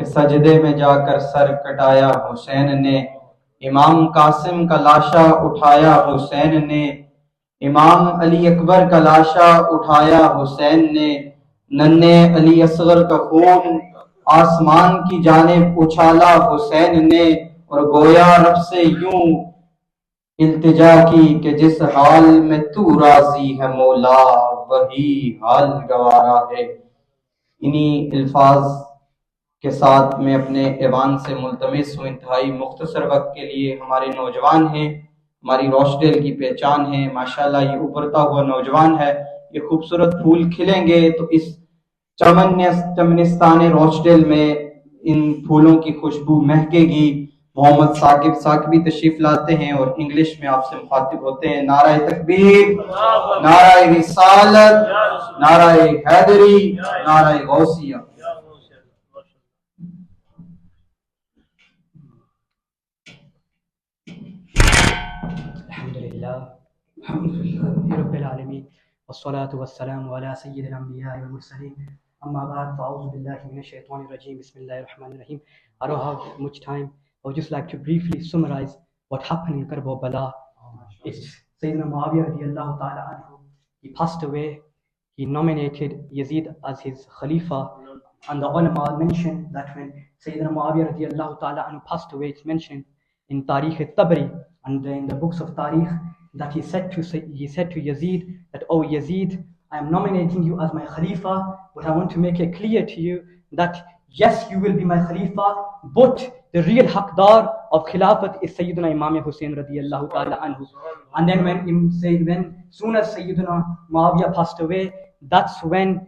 कि सजदे में जाकर सर कटाया हुसैन ने, इमाम कासिम का लाशा उठाया हुसैन ने, इमाम अली अकबर का लाशा उठाया हुसैन ने, नन्हे अली असगर का खून आसमान की जानिब उछाला हुसैन ने, और गोया रब से यूं इल्तिजा की कि जिस हाल में तू राजी है मौला वही हाल गवारा है। इन्हीं अल्फाज के साथ मैं अपने ऐवान से मुल्तमिस हूँ, इंतहाई मुख्तसर वक्त के लिए। हमारे नौजवान हैं, हमारी रॉचडेल की पहचान है, माशाल्लाह ये उभरता हुआ नौजवान है। ये खूबसूरत फूल खिलेंगे तो इस चमनिस्तान रॉचडेल में इन फूलों की खुशबू महकेगी। मोहम्मद साकिब साकिबी तशरीफ लाते हैं और इंग्लिश में आपसे मुखातिब होते हैं। नारा तकबीर, नारा रिसालत, नारा हैदरी, नारा गौसिया। अल्हम्दुलिल्लाह रब्बिल आलमीन वस्सलातु वस्सलामु अला सय्यिदिल अंबिया वल मुरसलीन अम्मा बाद फ़अऊज़ु बिल्लाहि मिनश शैतानिर रजीम बिस्मिल्लाहिर रहमानिर रहीम। I don't have much time. I would just like to briefly summarize what happened in Karbala. It's Sayyidina Muawiyah radiyallahu ta'ala anhu. He passed away. He nominated Yazid as his Khalifa, and the ulama mentioned that when Sayyidina Muawiyah radiyallahu ta'ala anhu passed away, it's mentioned in Tarikh al-Tabari and in the books of Tarikh that he said to Yazid that, "Oh Yazid, I am nominating you as my Khalifa, but I want to make it clear to you that yes, you will be my Khalifa, but the real Haqdar of Khilafat is Sayyidina Imam Hussein radiyallahu ta'ala anhu." And then when soon as Sayyidina Muawiyah passed away, that's when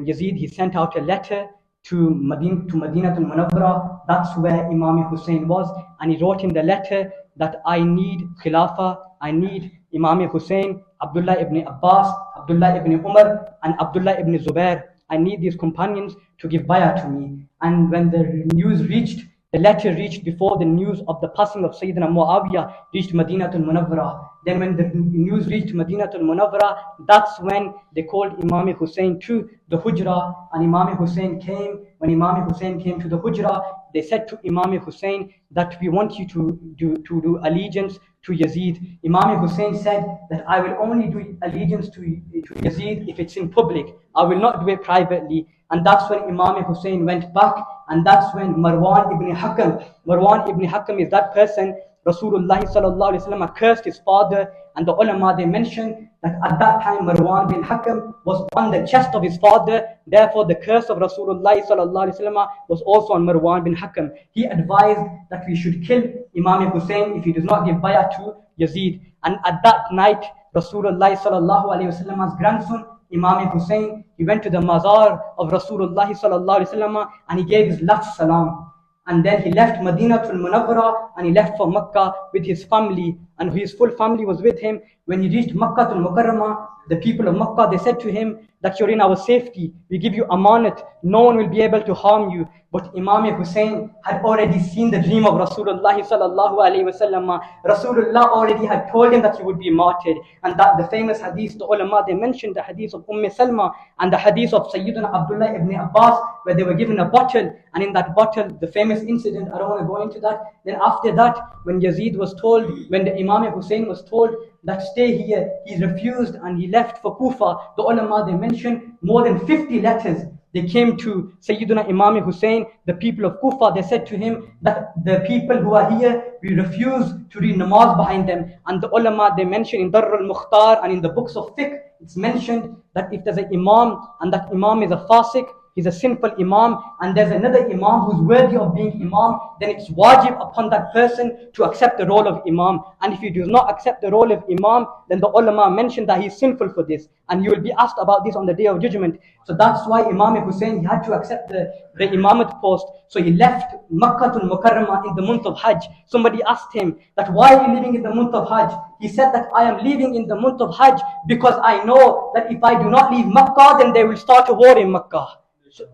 Yazid, he sent out a letter to Madinah al-Munawwara. That's where Imam Hussein was, and he wrote in the letter that I need Khilafah, I need Imam Hussein, Abdullah ibn Abbas, Abdullah ibn Umar, and Abdullah ibn Zubair. I need these companions to give bayah to me. And when the letter reached before the news of the passing of Sayyidina Muawiyah reached Madinah al-Munawwara. Then when the news reached Madinah al-Munawwara, that's when they called Imam Hussein to the Hujra, and Imam Hussein came. When Imam Hussein came to the Hujra, they said to Imam Hussein that we want you to do allegiance to Yazid. Imam Hussein said that I will only do allegiance to Yazid if it's in public. I will not do it privately. And that's when Imam Hussein went back, and that's when Marwan ibn Hakam is that person. Rasulullah sallallahu alaihi wasallam cursed his father, and the ulama, they mentioned that at that time Marwan bin Hakam was on the chest of his father. Therefore the curse of Rasulullah sallallahu alaihi wasallam was also on Marwan bin Hakam. He advised that we should kill Imam Hussein if he does not give bayah to Yazid. And at that night Rasulullah sallallahu alaihi wasallam's grandson Imam Hussein, he went to the mazar of Rasulullah sallallahu alaihi wasallam and he gave his last salam. And then he left Madinah al-Munawwara and he left for Makkah with his family, and his full family was with him. When he reached Makkah al-Mukarramah, the people of Makkah, they said to him that you're in our safety, we give you amanat, no one will be able to harm you. But Imam Hussein had already seen the dream of Rasulullah sallallahu alaihi wasallam. Rasulullah already had told him that he would be martyred, and that the famous hadith, the ulama, they mentioned the hadith of Salma and the hadith of Sayyidina Abdullah ibn Abbas, where they were given a bottle, and in that bottle, the famous incident, I don't want to go into that. Then after that, when Yazid was told, when the Imam Hussein was told that stay here, he refused and he left for Kufa. The ulama, they mentioned more than 50 letters. They came to Sayyidina Imam Hussein, the people of Kufa. They said to him that the people who are here, we refuse to read namaz behind them. And the ulama, they mentioned in Darr al-Mukhtar and in the books of fiqh, it's mentioned that if there's an imam and that imam is a fasiq, he's a sinful imam, and there's another imam who's worthy of being imam, then it's wajib upon that person to accept the role of imam. And if he does not accept the role of imam, then the ulama mentioned that he's sinful for this, and you will be asked about this on the day of judgment. So that's why Imam Hussein, he had to accept the imamat post. So he left Makkah al-Mukarramah in the month of Hajj. Somebody asked him that, why are you living in the month of Hajj? He said that I am leaving in the month of Hajj because I know that if I do not leave Makkah, then they will start a war in Makkah.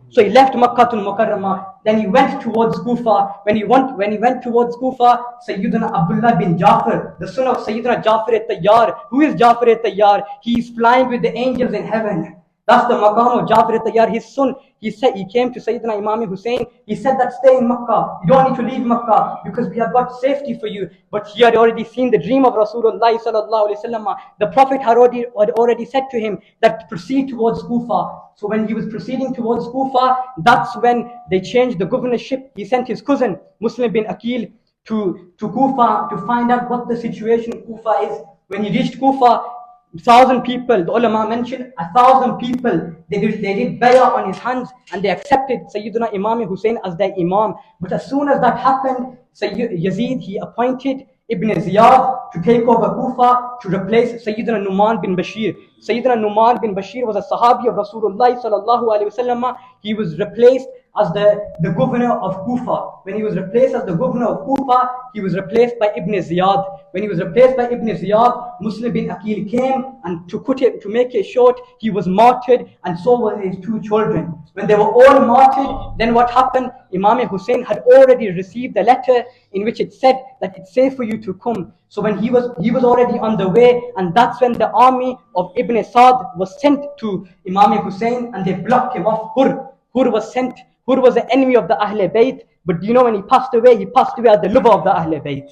So he left Makkah al-Mukarramah. Then he went towards Kufa. When he went towards Kufa, Sayyidina Abdullah bin Jafar, the son of Sayyidina Jafar al-Tayyar. Who is Jafar al-Tayyar? He is flying with the angels in heaven. That's the maqam of Jafar Tayyar, his son. He said, he came to Sayyidina Imam Hussein. He said that stay in Makkah. You don't need to leave Makkah because we have got safety for you. But he had already seen the dream of Rasulullah sallallahu alaihi wasallam. The Prophet had already said to him that proceed towards Kufa. So when he was proceeding towards Kufa, that's when they changed the governorship. He sent his cousin, Muslim bin Aqil, to Kufa to find out what the situation in Kufa is. When he reached Kufa, 1,000 people, the ulama mentioned 1,000 people, they did bay'ah on his hands and they accepted Sayyidina Imam Hussein as their imam. But as soon as that happened, Yazid, he appointed Ibn Ziyad to take over Kufa to replace Sayyidina Numan bin Bashir. Sayyidina Numan bin Bashir was a sahabi of Rasulullah sallallahu alaihi wasallam. He was replaced as the governor of Kufa. When he was replaced as the governor of Kufa, he was replaced by Ibn Ziyad. When he was replaced by Ibn Ziyad, Muslim bin Aqil came, and to make it short, he was martyred, and so were his two children. When they were all martyred, then what happened? Imam Hussein had already received a letter in which it said that it's safe for you to come. So when he was already on the way, and that's when the army of Ibn Sa'd was sent to Imam Hussein, and they blocked him off. Hur was sent. Hur was an enemy of the Ahlul Bayt, but you know when he passed away as the lover of the Ahlul Bayt.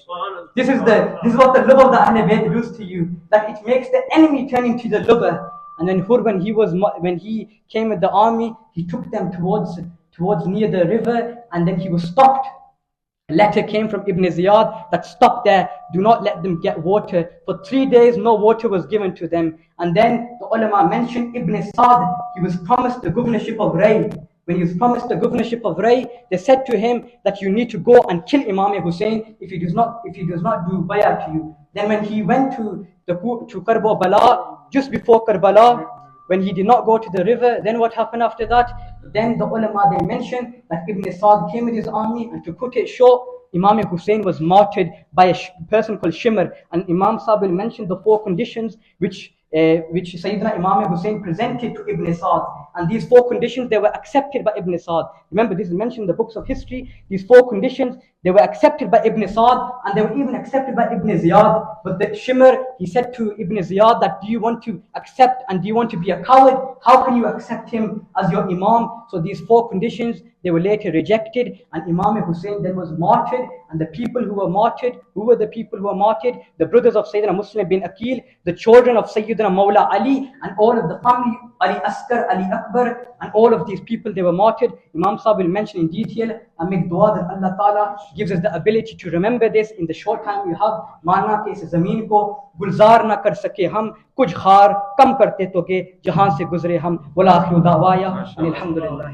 This is what the love of the Ahlul Bayt does to you, that it makes the enemy turn into the lover. And then Hur, when he came with the army, he took them towards near the river, and then he was stopped. A letter came from Ibn Ziyad that stopped there, do not let them get water. For 3 days no water was given to them. And then the ulama mentioned Ibn Sa'd, he was promised the governorship of Ray. When he was promised the governorship of Ray, they said to him that you need to go and kill Imam Hussein if he does not do bay'ah to you. Then when he went to Karbala, just before Karbala, when he did not go to the river, then what happened after that? Then the ulama, they mentioned that Ibn Sa'd came with his army, and to cut it short, Imam Hussein was martyred by a person called Shimr. And Imam Sa'd will mention the 4 conditions which Sayyidina Imam Hussein presented to Ibn Sa'd. And these 4 conditions, they were accepted by Ibn Sa'd. Remember, this is mentioned in the books of history. These 4 conditions, they were accepted by Ibn Sa'd, and they were even accepted by Ibn Ziyad. But the Shimr, he said to Ibn Ziyad that, do you want to accept and do you want to be a coward? How can you accept him as your imam? So these 4 conditions, they were later rejected, and Imam Hussein then was martyred. And the people who were martyred, who were the people who were martyred? The brothers of Sayyidina Muslim bin Aqil, the children of Sayyidina Mawla Ali, and all of the family, Ali Askar, Ali Akbar, and all of these people, they were martyred. Imam Sahib will mention in detail and make dua that Allah Ta'ala gives us the ability to remember this in the short time we have. Maana ke is zameen ko gulzar na kar sake hum, kuch khar kam karte to ke jahan se guzre hum. Wala akhiru da'waya, alhamdulillah.